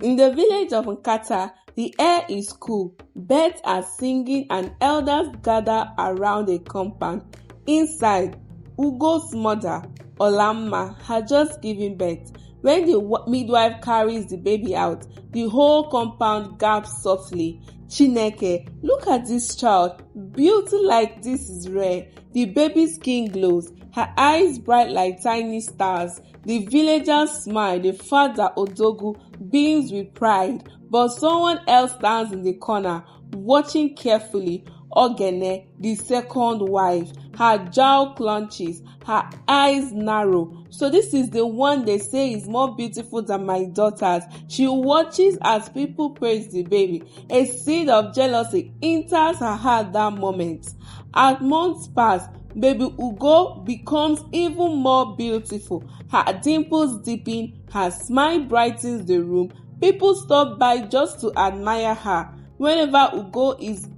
In the village of Nkata, the air is cool, birds are singing and elders gather around a compound. Inside, Ugo's mother, Olamma, had just given birth. When the midwife carries the baby out, the whole compound gasps softly. Chineke, look at this child. Beauty like this is rare. The baby's skin glows, her eyes bright like tiny stars. The villagers smile, the father Odogu beams with pride, but someone else stands in the corner, watching carefully. Ogene, the second wife, her jaw clenches, her eyes narrow. So this is the one they say is more beautiful than my daughters. She watches as people praise the baby. A seed of jealousy enters her heart that moment. As months pass, baby Ugo becomes even more beautiful. Her dimples deepen, her smile brightens the room. People stop by just to admire her. Whenever Ugo is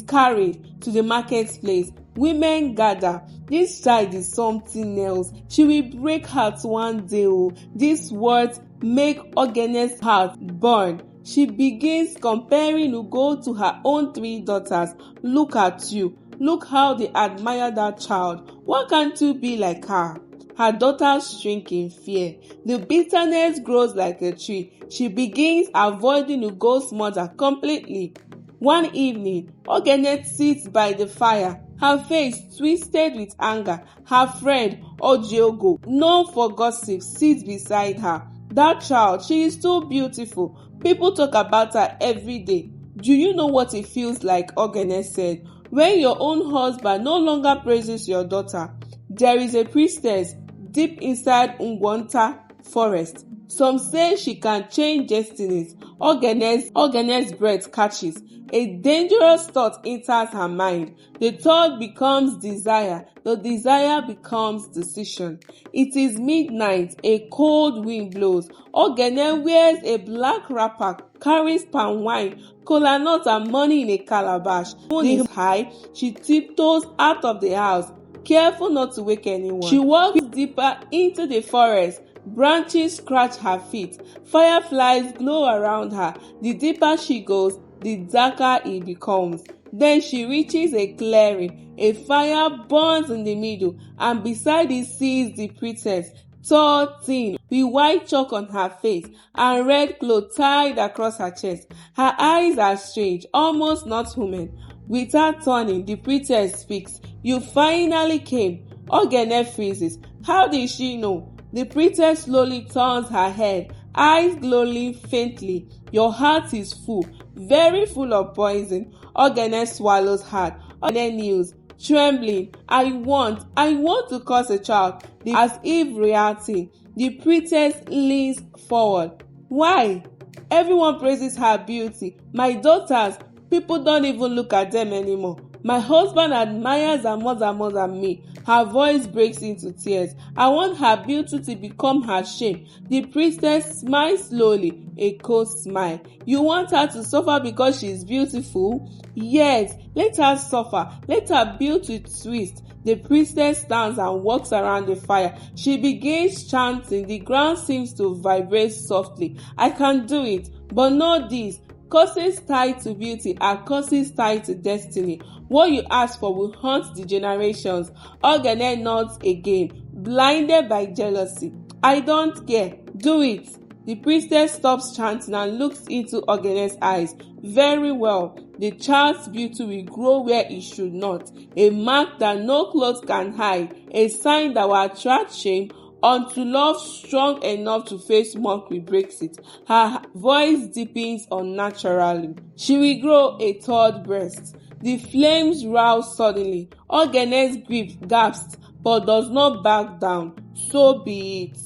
carried to the marketplace, women gather. This child is something else. She will break heart one day. These words make Ogene's heart burn. She begins comparing Ugo to her own 3 daughters. Look at you. Look how they admire that child. Why can't you be like her? Her daughters shrink in fear. The bitterness grows like a tree. She begins avoiding Ugo's mother completely. One evening, Ogene sits by the fire, her face twisted with anger. Her friend, Ojiogo, known for gossip, sits beside her. That child, she is so beautiful. People talk about her every day. Do you know what it feels like? Ogene said. When your own husband no longer praises your daughter. There is a priestess deep inside Ngwonta forest. Some say she can change destinies. Ogene's breath catches. A dangerous thought enters her mind. The thought becomes desire. The desire becomes decision. It is midnight. A cold wind blows. Ogene wears a black wrapper, carries palm wine, kola nut and money in a calabash. The moon is high. She tiptoes out of the house, careful not to wake anyone. She walks deeper into the forest. Branches scratch her feet. Fireflies glow around her. The deeper she goes, the darker it becomes. Then she reaches a clearing. A fire burns in the middle, and beside it sits the princess, tall, thin, with white chalk on her face and red cloth tied across her chest. Her eyes are strange, almost not human. Without turning, the princess speaks. You finally came. Ogene freezes. How did she know? The princess slowly turns her head, eyes glowing faintly. Your heart is full, very full of poison. Ogene swallows hard. Ogene kneels, trembling. I want to curse a child. As if reacting, the princess leans forward. Why? Everyone praises her beauty. My daughters, people don't even look at them anymore. My husband admires her more than me. Her voice breaks into tears. I want her beauty to become her shame. The priestess smiles slowly, a cold smile. You want her to suffer because she is beautiful? Yes, let her suffer. Let her beauty twist. The priestess stands and walks around the fire. She begins chanting. The ground seems to vibrate softly. I can do it, but not this. Curses tied to beauty are curses tied to destiny. What you ask for will haunt the generations. Ogene nods again, blinded by jealousy. I don't care. Do it. The priestess stops chanting and looks into Ogene's eyes. Very well. The child's beauty will grow where it should not. A mark that no clothes can hide. A sign that will attract shame until love strong enough to face mockery breaks it. Her voice deepens unnaturally. She will grow a third breast. The flames rouse suddenly. Ogene's grip gasps but does not back down. So be it.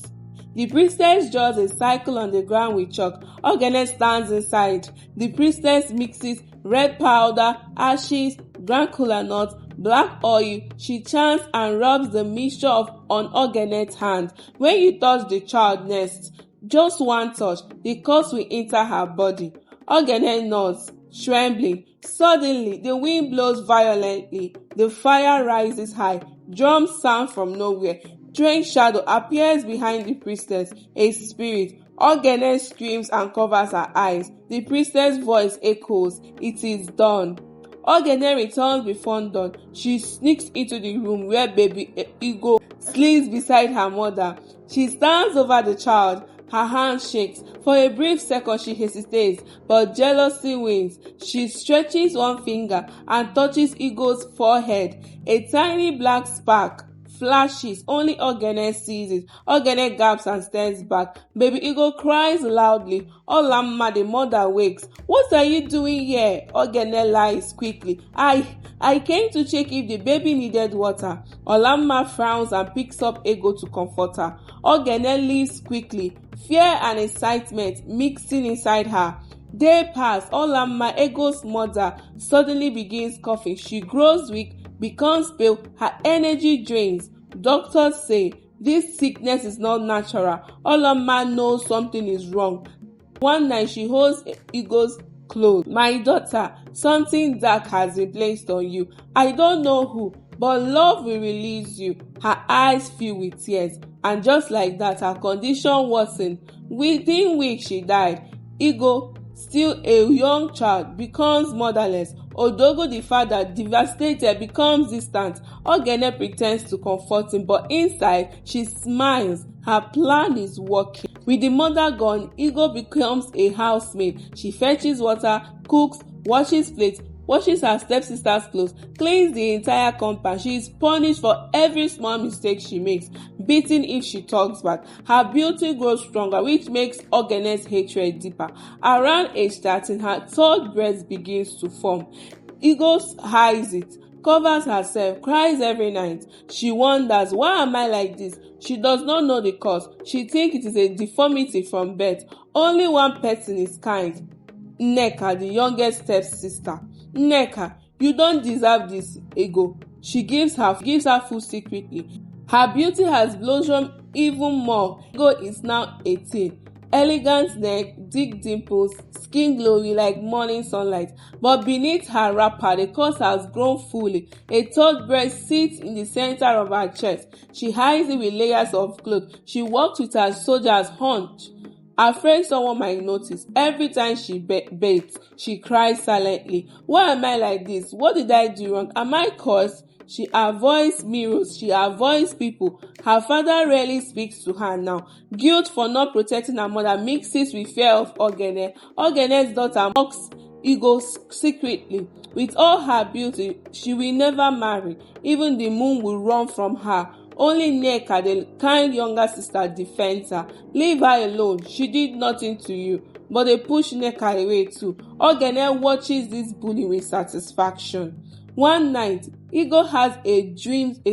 The priestess draws a cycle on the ground with chalk. Ogene stands inside. The priestess mixes red powder, ashes, ground kola nut, black oil. She chants and rubs the mixture on Ogene's hand. When you touch the child next, just one touch, the curse will enter her body. Ogene nods, trembling. Suddenly, the wind blows violently. The fire rises high. Drums sound from nowhere. Strange shadow appears behind the priestess, a spirit, Ogene screams and covers her eyes. The priestess' voice echoes, "It is done." Ogene returns before dawn. She sneaks into the room where baby Ego sleeps beside her mother. She stands over the child. Her hand shakes. For a brief second she hesitates, but jealousy wins. She stretches one finger and touches Ego's forehead. A tiny black spark flashes. Only Ogene sees it. Ogene gaps and stares back. Baby Ego cries loudly. Olamma, the mother, wakes. "What are you doing here?" Ogene lies quickly. I came to check if the baby needed water." Olamma frowns and picks up Ego to comfort her. Ogene leaves quickly, fear and excitement mixing inside her. Day pass. Olamma, Ego's mother, suddenly begins coughing. She grows weak, becomes pale, her energy drains. Doctors say this sickness is not natural. Olamma knows something is wrong. One night she holds Ego's clothes. "My daughter, something dark has been placed on you. I don't know who, but love will release you." Her eyes fill with tears, and just like that her condition worsened. Within weeks she died. Ego, still a young child, becomes motherless. Odogo, the father, devastated, becomes distant. Ogene pretends to comfort him, but inside she smiles. Her plan is working. With the mother gone, Ego becomes a housemaid. She fetches water, cooks, washes plates, washes her stepsister's clothes, cleans the entire compound. She is punished for every small mistake she makes, beaten if she talks back. Her beauty grows stronger, which makes Ogene's hatred deeper. Around age 13, her third breast begins to form. Ego hides it, covers herself, cries every night. She wonders, why am I like this? She does not know the cause. She thinks it is a deformity from birth. Only one person is kind. Nneka, the youngest stepsister. "Nneka, you don't deserve this, Ego." She gives her food secretly. Her beauty has blossomed even more. Ego is now 18. Elegant neck, deep dimples, skin glowy like morning sunlight. But beneath her wrapper, the cause has grown fully. A third breast sits in the center of her chest. She hides it with layers of clothes. She walks with her soldier's hunch, afraid someone might notice. Every time she bathes, she cries silently. "Why am I like this? What did I do wrong? Am I cursed?" She avoids mirrors. She avoids people. Her father rarely speaks to her now. Guilt for not protecting her mother mixes with fear of Ogene. Ogene's daughter mocks Ego secretly. With all her beauty, she will never marry. Even the moon will run from her. Only Nneka, the kind younger sister, defends her. "Leave her alone. She did nothing to you." But they push Nneka away too. Ogene watches this bully with satisfaction. One night, Ego has a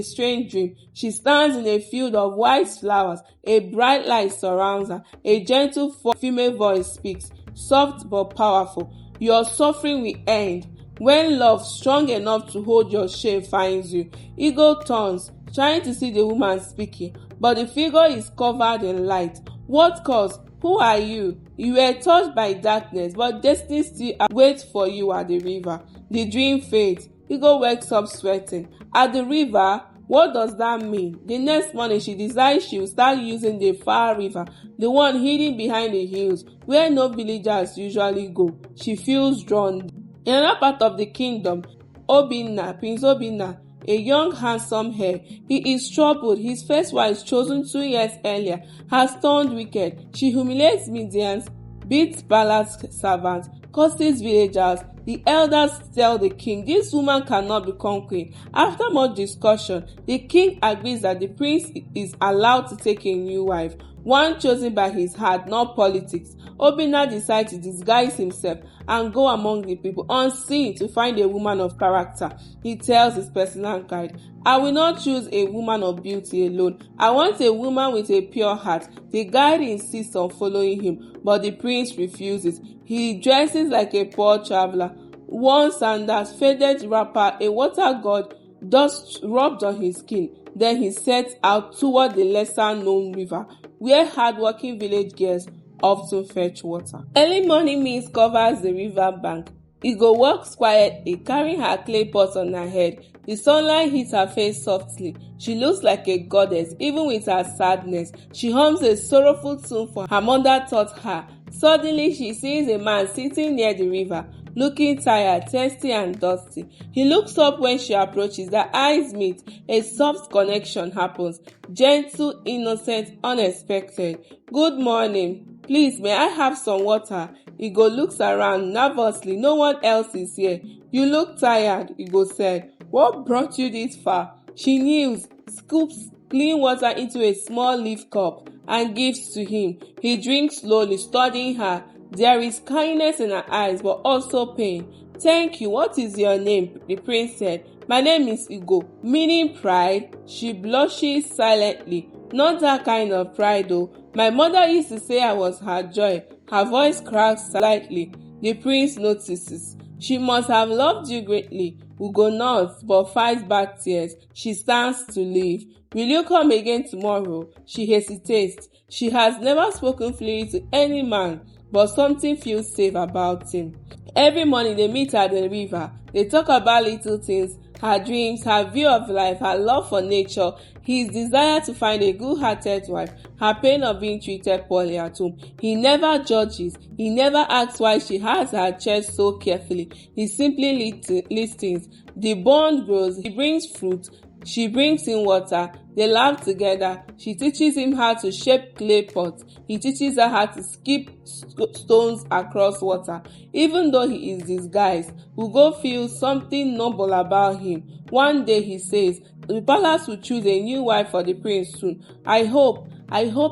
strange dream. She stands in a field of white flowers. A bright light surrounds her. A gentle female voice speaks, soft but powerful. "Your suffering will end when love strong enough to hold your shame finds you." Ego turns, trying to see the woman speaking, but the figure is covered in light. "What cause? Who are you?" "You were touched by darkness, but destiny still waits for you at the river." The dream fades. Ego wakes up sweating. At the river? What does that mean? The next morning, she decides she will start using the far river, the one hidden behind the hills, where no villagers usually go. She feels drawn. In another part of the kingdom, Prince Obinna, a young handsome heir. He is troubled. His first wife, chosen 2 years earlier, has turned wicked. She humiliates Midians, beats palace servants, curses villagers. The elders tell the king this woman cannot become queen. After much discussion, the king agrees that the prince is allowed to take a new wife, one chosen by his heart, not politics. Obinna decides to disguise himself and go among the people unseen to find a woman of character. He tells his personal guide, "I will not choose a woman of beauty alone. I want a woman with a pure heart." The guide insists on following him, but the prince refuses. He dresses like a poor traveler. Worn sandals, faded wrapper, a water god, dust rubbed on his skin. Then he sets out toward the lesser-known river, where hard-working village girls often fetch water. Early morning mist covers the river bank. Ugo walks quietly, carrying her clay pot on her head. The sunlight hits her face softly. She looks like a goddess, even with her sadness. She hums a sorrowful tune for her mother taught her. Suddenly, she sees a man sitting near the river, looking tired, thirsty, and dusty. He looks up when she approaches. Their eyes meet. A soft connection happens. Gentle, innocent, unexpected. Good morning. Please, may I have some water? Ugo looks around nervously. No one else is here. You look tired, Ugo said. What brought you this far? She kneels, scoops clean water into a small leaf cup, and gives to him. He drinks slowly, studying her. There is kindness in her eyes, but also pain. Thank you. What is your name? The prince said. My name is Ugo, meaning pride. She blushes silently. Not that kind of pride, though. My mother used to say I was her joy. Her voice cracks slightly. The prince notices. She must have loved you greatly. Ugo nods, but fights back tears. She stands to leave. Will you come again tomorrow? She hesitates. She has never spoken freely to any man, but something feels safe about him. Every morning they meet at the river. They talk about little things, her dreams, her view of life, her love for nature, his desire to find a good-hearted wife, her pain of being treated poorly at home. He never judges. He never asks why she has her chest so carefully. He simply listens. The bond grows. He brings fruit. She brings in water. They laugh together. She teaches him how to shape clay pots. He teaches her how to skip stones across water. Even though he is disguised, Ugo feels something noble about him. One day he says, the palace will choose a new wife for the prince soon. I hope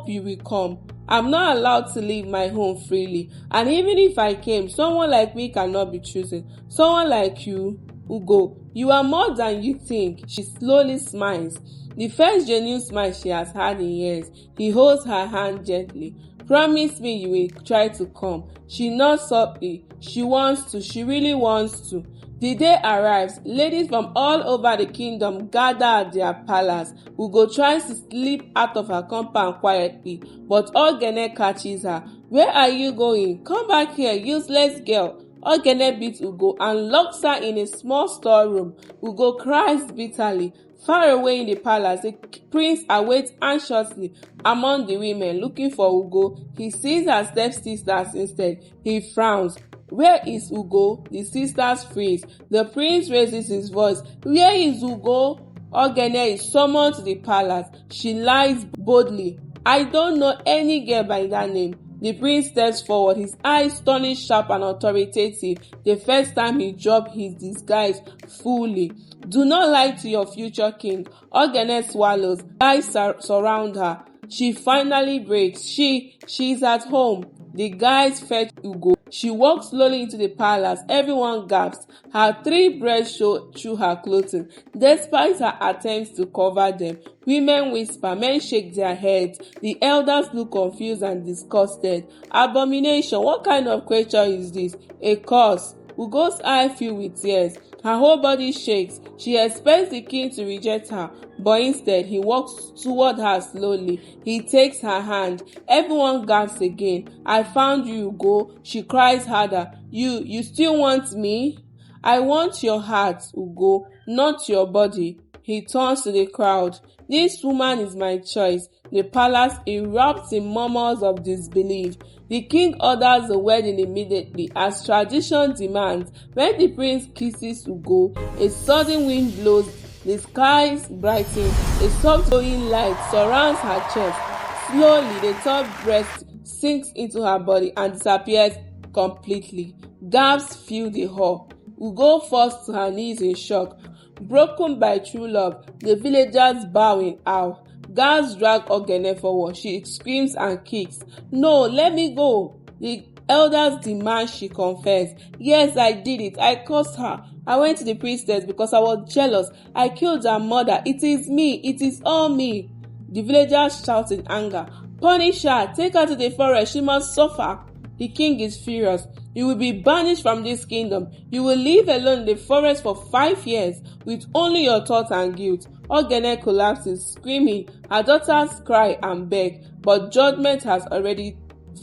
you will come. I'm not allowed to leave my home freely. And even if I came, someone like me cannot be chosen. Someone like you, Ugo, you are more than you think. She slowly smiles. The first genuine smile she has had in years. He holds her hand gently. Promise me you will try to come. She nods softly. She wants to. She really wants to. The day arrives. Ladies from all over the kingdom gather at their palace. Ugo tries to slip out of her compound quietly, but Ogene catches her. Where are you going? Come back here, useless girl. Ogene beats Ugo and locks her in a small storeroom. Ugo cries bitterly. Far away in the palace, the prince awaits anxiously among the women looking for Ugo. He sees her stepsisters instead. He frowns. Where is Ugo? The sisters freeze. The prince raises his voice. Where is Ugo? Ogene is summoned to the palace. She lies boldly. I don't know any girl by that name. The prince steps forward, his eyes turning sharp and authoritative. The first time he dropped his disguise fully. Do not lie to your future king. Ogene swallows. Guys surround her. She finally breaks. She is at home. The guys fetch Ugo. She walks slowly into the palace. Everyone gasps. Her 3 breasts show through her clothing. Despite her attempts to cover them, women whisper, men shake their heads. The elders look confused and disgusted. Abomination! What kind of creature is this? A curse. Ugo's eyes fill with tears. Her whole body shakes. She expects the king to reject her, but instead he walks toward her slowly. He takes her hand. Everyone gasps again. I found you, Ugo. She cries harder. You still want me? I want your heart, Ugo, not your body. He turns to the crowd. This woman is my choice. The palace erupts in murmurs of disbelief. The king orders the wedding immediately, as tradition demands. When the prince kisses Ugo, a sudden wind blows. The skies brighten. A soft glowing light surrounds her chest. Slowly, the top breast sinks into her body and disappears completely. Gasps fill the hall. Ugo falls to her knees in shock. Broken by true love, the villagers bow in awe. Guards drag Ogene forward. She screams and kicks. No, let me go. The elders demand she confess. Yes, I did it. I cursed her. I went to the priestess because I was jealous. I killed her mother. It is me. It is all me. The villagers shout in anger. Punish her. Take her to the forest. She must suffer. The king is furious. You will be banished from this kingdom. You will live alone in the forest for 5 years with only your thoughts and guilt. Ogene collapses, screaming. Her daughters cry and beg, but judgment has already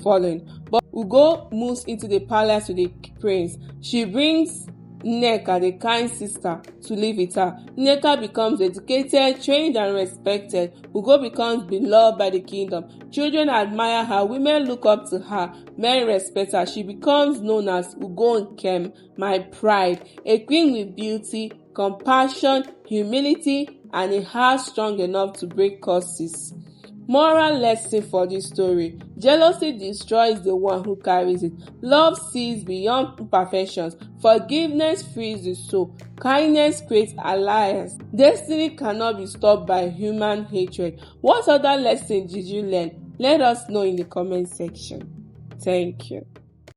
fallen. But Ugo moves into the palace with the prince. She brings Nneka, the kind sister, to live with her. Nneka becomes educated, trained, and respected. Ugo becomes beloved by the kingdom. Children admire her, women look up to her, men respect her. She becomes known as Ugo Nkem, my pride, a queen with beauty, compassion, humility, and a heart strong enough to break curses. Moral lesson for this story: jealousy destroys the one who carries it. Love sees beyond imperfections. Forgiveness frees the soul. Kindness creates alliance. Destiny cannot be stopped by human hatred. What other lesson did you learn? Let us know in the comment section. Thank you.